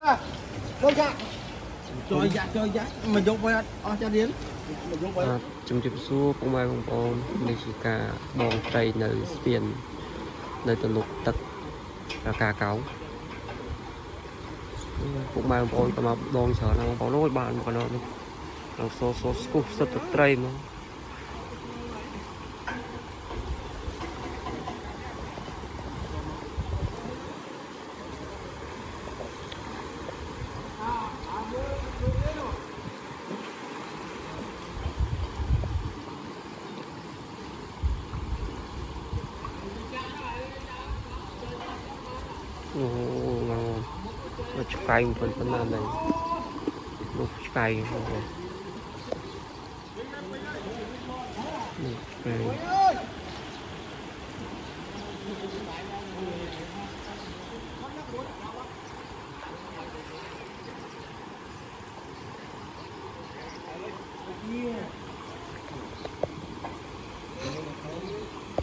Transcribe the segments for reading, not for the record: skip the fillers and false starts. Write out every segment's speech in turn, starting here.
Chơi dạ. Chơi dạ. Mình dùng với cho điên. Chúng xua cũng mai bông bông đây chỉ cả bông tây nơi tiền nơi tận lục tật là cả cáo cũng mai bông bông mà bông sợ là bông bông nói bạn còn nó là số scoop rất là tây mà ngon nó cay một phần này nó cay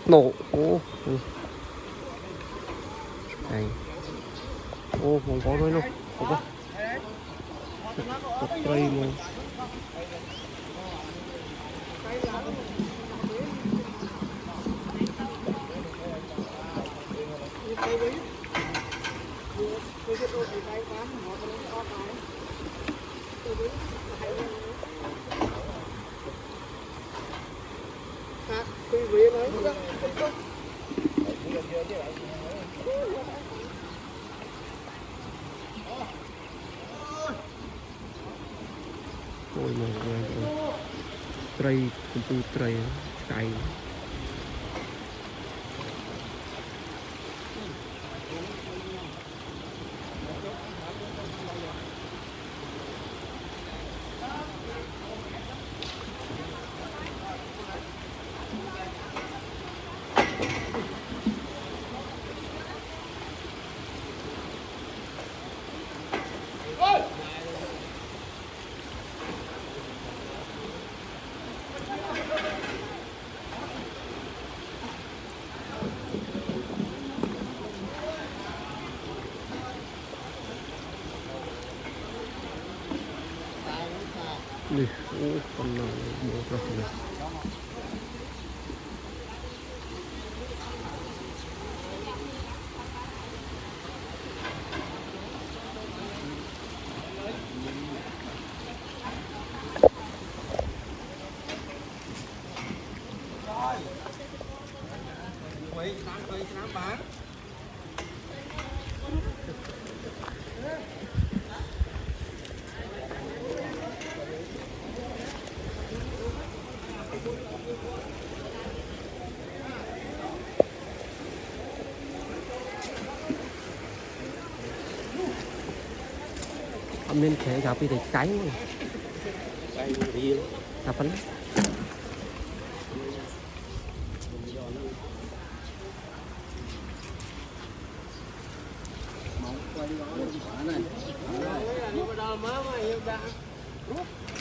nổ này không có thôi đâu không có cây mà ôi mà tray công ty tray cay nih con nào bộ ra này mấy bán nên thể gặp đi để cánh gặp phấn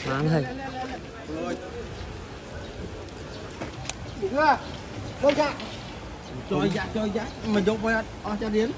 máng hay chơi dạ. Mình dùng với cho điên.